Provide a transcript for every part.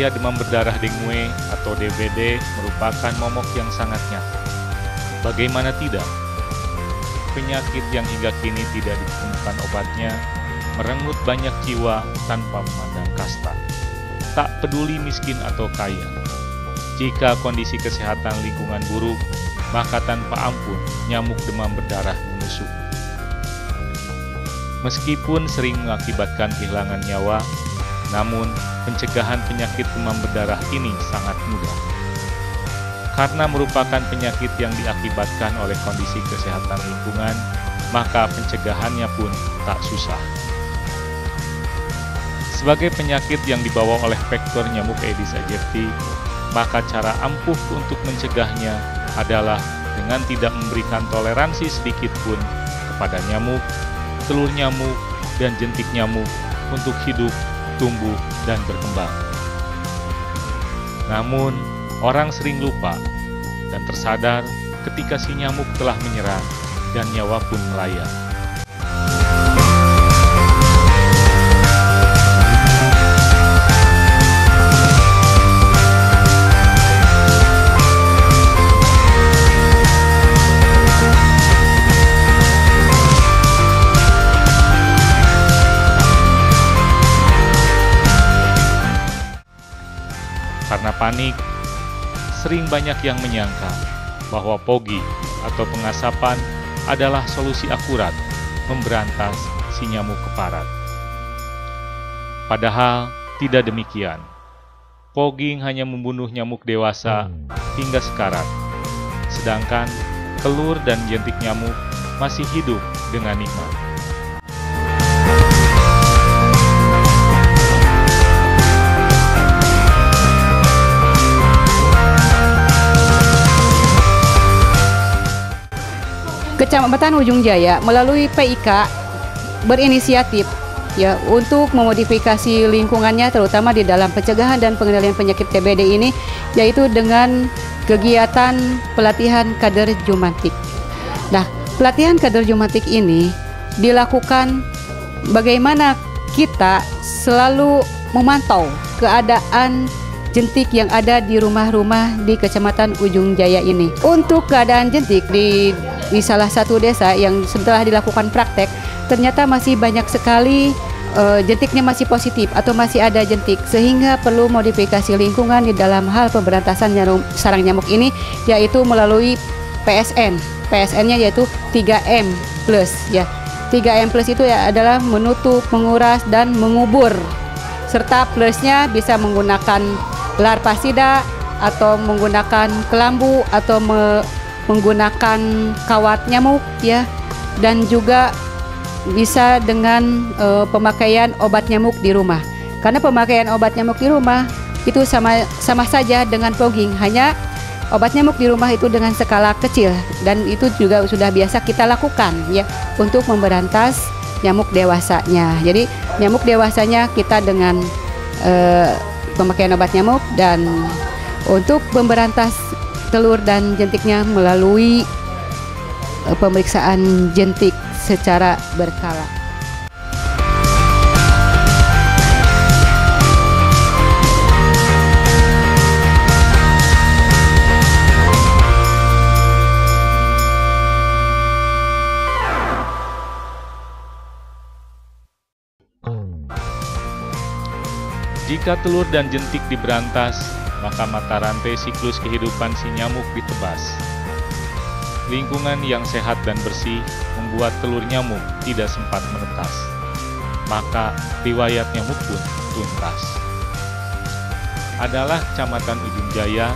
Bahaya demam berdarah dengue atau DBD merupakan momok yang sangat nyata. Bagaimana tidak? Penyakit yang hingga kini tidak ditemukan obatnya merenggut banyak jiwa tanpa memandang kasta. Tak peduli miskin atau kaya. Jika kondisi kesehatan lingkungan buruk, maka tanpa ampun nyamuk demam berdarah menusuk. Meskipun sering mengakibatkan kehilangan nyawa, namun pencegahan penyakit demam berdarah ini sangat mudah. Karena merupakan penyakit yang diakibatkan oleh kondisi kesehatan lingkungan, maka pencegahannya pun tak susah. Sebagai penyakit yang dibawa oleh vektor nyamuk Aedes aegypti, maka cara ampuh untuk mencegahnya adalah dengan tidak memberikan toleransi sedikit pun kepada nyamuk, telur nyamuk, dan jentik nyamuk untuk hidup, tumbuh, dan berkembang. Namun, orang sering lupa dan tersadar ketika si nyamuk telah menyerang dan nyawa pun melayang. Karena panik, sering banyak yang menyangka bahwa pogi atau pengasapan adalah solusi akurat memberantas si nyamuk keparat. Padahal tidak demikian. Pogging hanya membunuh nyamuk dewasa hingga sekarat, sedangkan telur dan jentik nyamuk masih hidup dengan nikmat. Kecamatan Ujung Jaya melalui PIK berinisiatif untuk memodifikasi lingkungannya terutama di dalam pencegahan dan pengendalian penyakit TBD ini, yaitu dengan kegiatan pelatihan kader jumantik. Nah, pelatihan kader jumantik ini dilakukan bagaimana kita selalu memantau keadaan jentik yang ada di rumah-rumah di Kecamatan Ujung Jaya ini. Untuk keadaan jentik di salah satu desa yang setelah dilakukan praktek, ternyata masih banyak sekali jentiknya masih positif atau masih ada jentik, sehingga perlu modifikasi lingkungan di dalam hal pemberantasan sarang nyamuk ini, yaitu melalui PSN. PSN-nya yaitu 3M+. 3M+ itu adalah menutup, menguras, dan mengubur. Serta plusnya bisa menggunakan larvasida atau menggunakan kelambu atau menggunakan kawat nyamuk dan juga bisa dengan pemakaian obat nyamuk di rumah. Karena pemakaian obat nyamuk di rumah itu sama saja dengan fogging, hanya obat nyamuk di rumah itu dengan skala kecil, dan itu juga sudah biasa kita lakukan untuk memberantas nyamuk dewasanya. Jadi nyamuk dewasanya kita dengan pemakaian obat nyamuk, dan untuk memberantas telur dan jentiknya melalui pemeriksaan jentik secara berkala. Jika telur dan jentik diberantas, maka mata rantai siklus kehidupan si nyamuk ditebas. Lingkungan yang sehat dan bersih membuat telur nyamuk tidak sempat menetas, maka riwayat nyamuk pun tuntas. Adalah Kecamatan Ujung Jaya,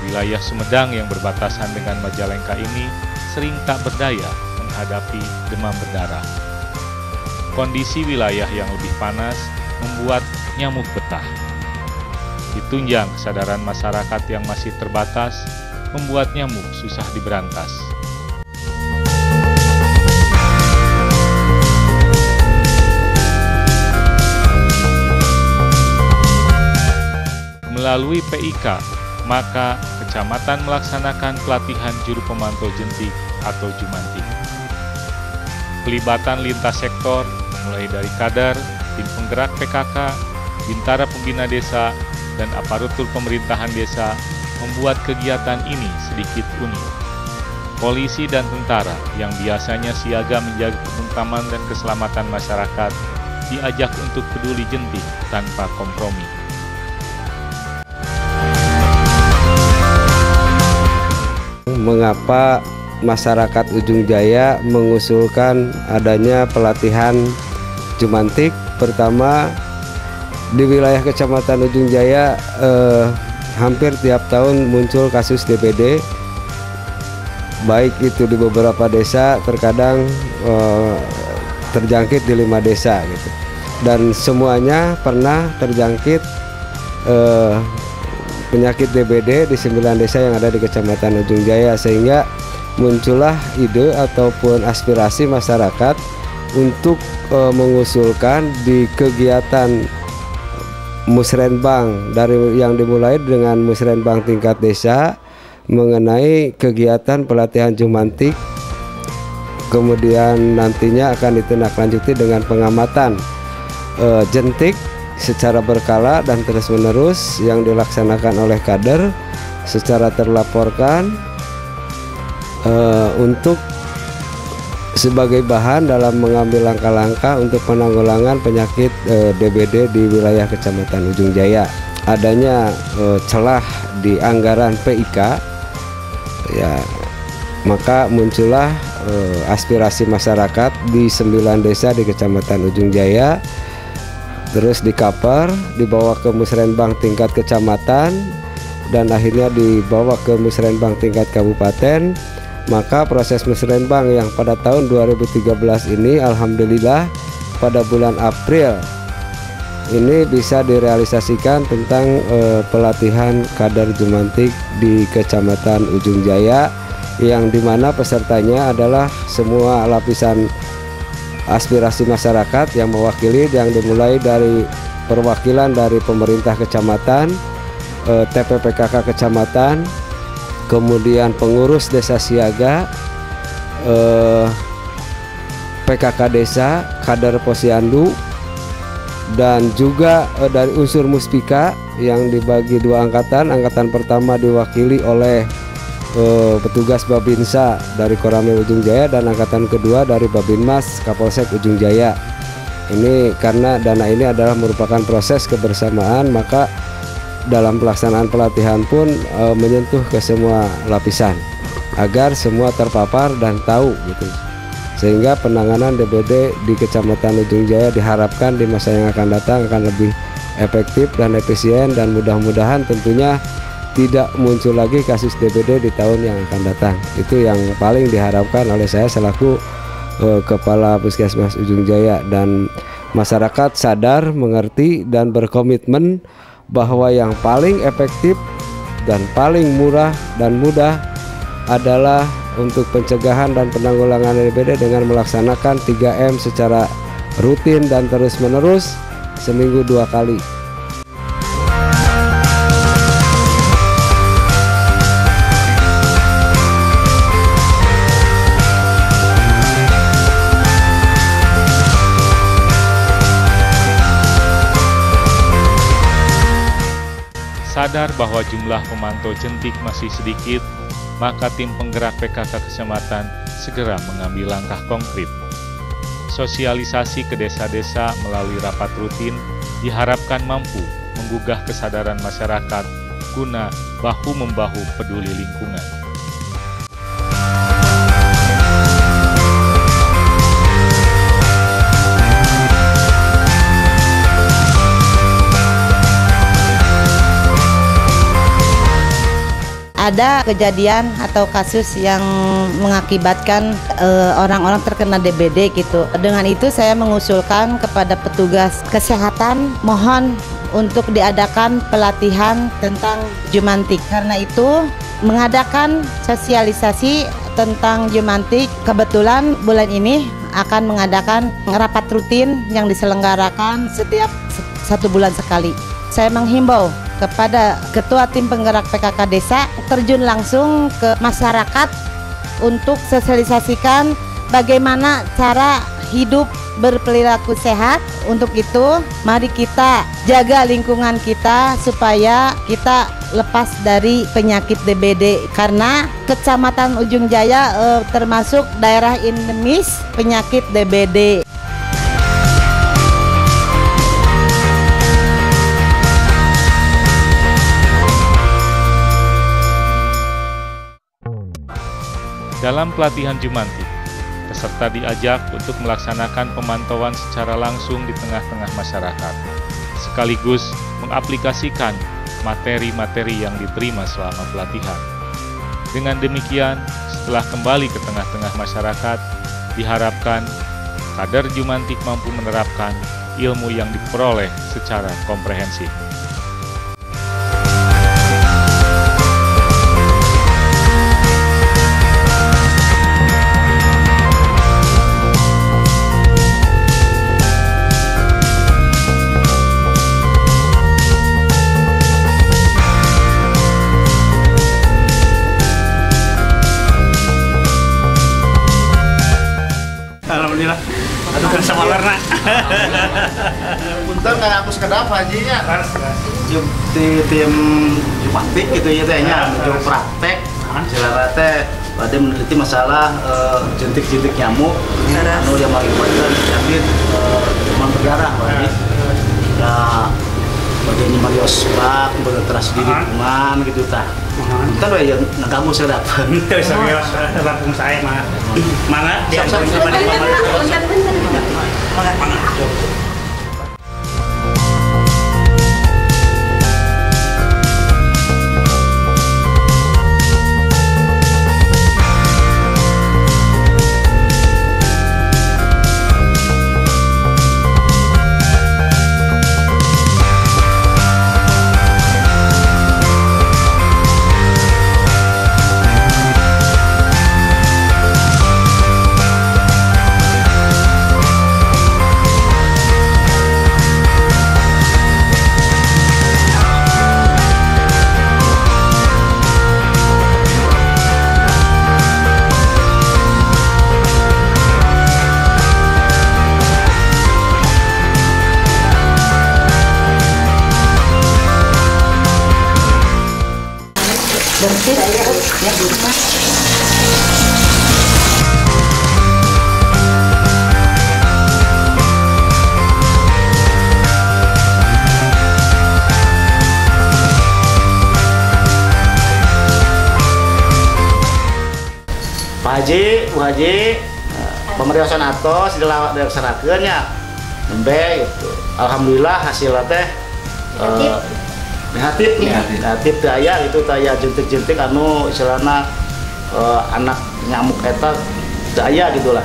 wilayah Sumedang yang berbatasan dengan Majalengka ini sering tak berdaya menghadapi demam berdarah. Kondisi wilayah yang lebih panas membuat nyamuk betah. Ditunjang kesadaran masyarakat yang masih terbatas, membuat nyamuk susah diberantas. Melalui PIK, maka kecamatan melaksanakan pelatihan juru pemantau jentik atau jumantik. Pelibatan lintas sektor, mulai dari kader, tim penggerak PKK, bintara pembina desa, dan aparatur pemerintahan desa membuat kegiatan ini sedikit unik. Polisi dan tentara yang biasanya siaga menjaga ketentraman dan keselamatan masyarakat diajak untuk peduli jentik tanpa kompromi. Mengapa masyarakat Ujung Jaya mengusulkan adanya pelatihan jumantik? Pertama, di wilayah Kecamatan Ujung Jaya hampir tiap tahun muncul kasus DBD, baik itu di beberapa desa, terkadang terjangkit di 5 desa gitu. Dan semuanya pernah terjangkit penyakit DBD di 9 desa yang ada di Kecamatan Ujung Jaya, sehingga muncullah ide ataupun aspirasi masyarakat untuk mengusulkan di kegiatan musrenbang yang dimulai dengan musrenbang tingkat desa mengenai kegiatan pelatihan jumantik, kemudian nantinya akan ditindaklanjuti dengan pengamatan jentik secara berkala dan terus-menerus yang dilaksanakan oleh kader secara terlaporkan untuk sebagai bahan dalam mengambil langkah-langkah untuk penanggulangan penyakit DBD di wilayah Kecamatan Ujung Jaya. Adanya celah di anggaran PIK, ya, maka muncullah aspirasi masyarakat di 9 desa di Kecamatan Ujung Jaya, terus dikaper, dibawa ke musrenbang tingkat kecamatan, dan akhirnya dibawa ke musrenbang tingkat kabupaten. Maka proses musrenbang yang pada tahun 2013 ini alhamdulillah pada bulan April ini bisa direalisasikan tentang pelatihan kader jumantik di Kecamatan Ujung Jaya, yang dimana pesertanya adalah semua lapisan aspirasi masyarakat yang mewakili, yang dimulai dari perwakilan dari pemerintah kecamatan, TPPKK kecamatan, kemudian pengurus desa siaga, PKK desa, kader posyandu, dan juga dari unsur muspika yang dibagi 2 angkatan. Angkatan pertama diwakili oleh petugas Babinsa dari Koramil Ujung Jaya, dan angkatan kedua dari Babinmas Kapolsek Ujung Jaya. Ini karena dana ini adalah merupakan proses kebersamaan, maka dalam pelaksanaan pelatihan pun menyentuh ke semua lapisan agar semua terpapar dan tahu gitu, sehingga penanganan DBD di Kecamatan Ujung Jaya diharapkan di masa yang akan datang akan lebih efektif dan efisien, dan mudah-mudahan tentunya tidak muncul lagi kasus DBD di tahun yang akan datang. Itu yang paling diharapkan oleh saya selaku Kepala Puskesmas Ujung Jaya, dan masyarakat sadar, mengerti, dan berkomitmen bahwa yang paling efektif dan paling murah dan mudah adalah untuk pencegahan dan penanggulangan DBD dengan melaksanakan 3M secara rutin dan terus-menerus seminggu 2 kali. Sadar bahwa jumlah pemantau jentik masih sedikit, maka tim penggerak PKK Kecamatan segera mengambil langkah konkret. Sosialisasi ke desa-desa melalui rapat rutin diharapkan mampu menggugah kesadaran masyarakat guna bahu-membahu peduli lingkungan. Ada kejadian atau kasus yang mengakibatkan orang-orang terkena DBD gitu. Dengan itu saya mengusulkan kepada petugas kesehatan mohon untuk diadakan pelatihan tentang jumantik. Karena itu mengadakan sosialisasi tentang jumantik. Kebetulan bulan ini akan mengadakan rapat rutin yang diselenggarakan setiap 1 bulan sekali. Saya menghimbau kepada ketua tim penggerak PKK desa terjun langsung ke masyarakat untuk sosialisasikan bagaimana cara hidup berperilaku sehat. Untuk itu, mari kita jaga lingkungan kita supaya kita lepas dari penyakit DBD, karena Kecamatan Ujung Jaya termasuk daerah endemis penyakit DBD. Dalam pelatihan Jumantik, peserta diajak untuk melaksanakan pemantauan secara langsung di tengah-tengah masyarakat, sekaligus mengaplikasikan materi-materi yang diterima selama pelatihan. Dengan demikian, setelah kembali ke tengah-tengah masyarakat, diharapkan kader Jumantik mampu menerapkan ilmu yang diperoleh secara komprehensif. Alhamdulillah. Aduh kan sama warna. Punten kan aku sekedap hajinya. Di tim Jumantik gitu ya tehnya, mencoba praktek. Secara teh pada meneliti masalah jentik-jentik nyamuk. Anu yang mengakibatkan penyakit demam berdarah, Pak. Ya, bagian Marios Bak, berinteraksi di lingkungan gitu tah. Entar we yang ngaganggu sedap. Itu serius langsung saya mah. Mana dia sama dia mana. Bersih ya di rumah. Pak Haji, Bu Haji, pemeriksaan atos dilaksanakeun nya. Nembe gitu. Alhamdulillah hasilnya teh negatif daya itu daya jentik-jentik anu istilahna anak nyamuk eta daya gitulah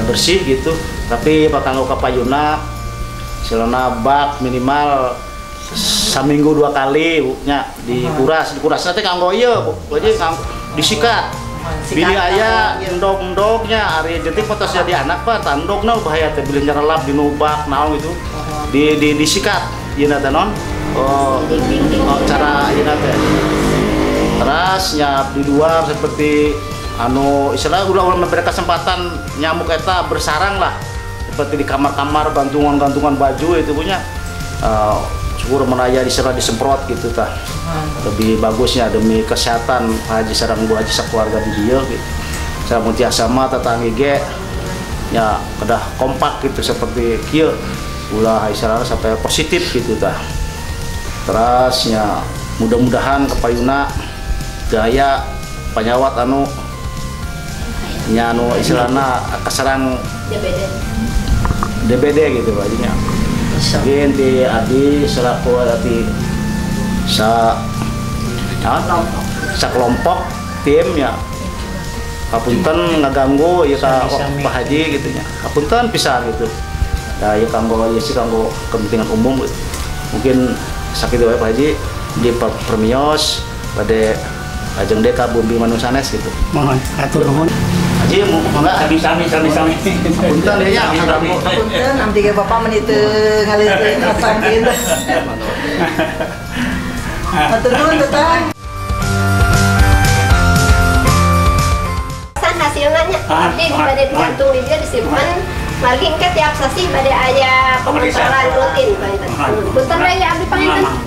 bersih gitu, tapi pakanggo kapayuna istilahna bak minimal saminggu 2 kali nya dikuras teh kanggo ieu jadi disikat bini aya endog-endognya ari jentik potos jadi anak Pak tandogna bahaya teh bilih nyarelap dinu bak naon gitu disikat ieu teh non. Cara ini teh terasnya di luar seperti anu istilah ulah memberi kesempatan nyamuk eta bersarang lah seperti di kamar-kamar gantungan baju itu punya syukur menaya disemprot gitu tah lebih bagusnya demi kesehatan Haji sareng Bu Haji sakeluarga di dieu gitu. Saya mutia sama tetangga ge ya kedah kompak gitu seperti kieu ulah istilahna sampai positif gitu tah. Terusnya mudah-mudahan kepayuna daya penyawat anu nyanu istilahna kaserang DBD gitu bajunya. Mungkin di Adi selaku arti kelompok tim ya kapunten ngaganggu ya Pak Haji gitu nya. Kapunten pisah gitu. Nah, ya kanggo ya sih kanggo kepentingan umum gitu. Mungkin sakit wae Pak Haji di permios pada ajeng deka bumbi manusanes gitu. Mohon atur nuhun. Haji mau enggak Sami. punten deui nya. Punten abdi ge Bapak meni teu ngaleungkeun apa kieu. Atur nuhun Tetang. Hasilnya abdi pada digantung di dia disimpan Margi engke tiap sasi bade aya pengontrolan rutin panten. Punten we abdi panginten.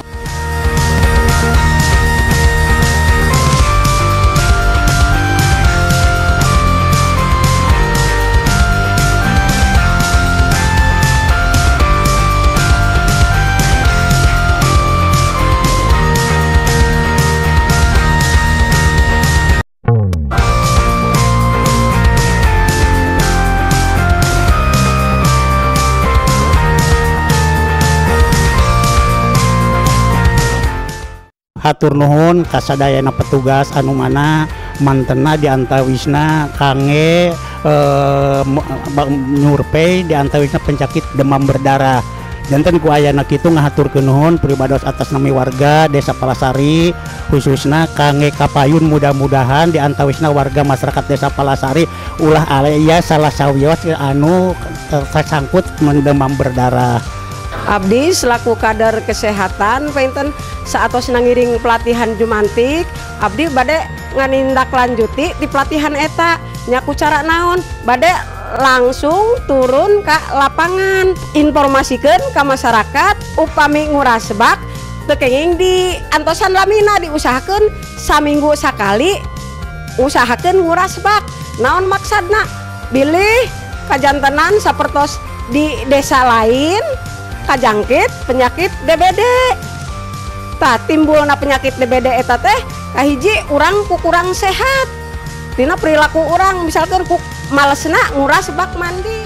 Hatur nuhun kasadayana petugas anu mana mantena diantawisna kangge nyurvei diantawisna penyakit demam berdarah. Janten ku ayana kitu ngahaturkeun nuhun pribados atas nami warga Desa Palasari khususna kangge kapayun mudah-mudahan diantawisna warga masyarakat Desa Palasari ulah aya salah sawios anu tersangkut demam berdarah. Abdi selaku kader kesehatan penten saatos nangiring pelatihan jumantik abdi bade nganindak lanjuti di pelatihan eta nyaku cara naon bade langsung turun ke lapangan informasikeun ka masyarakat upami nguras bak teu kenging di antosan lamina diusahakeun saminggu sakali usahakeun nguras bak naon maksadna bilih kajantenan sapertos di desa lain kajangkit penyakit DBD. Tah timbulna penyakit DBD eta teh kahiji urang ku kurang sehat. Tina perilaku urang misalkan ku malesna nguras bak mandi.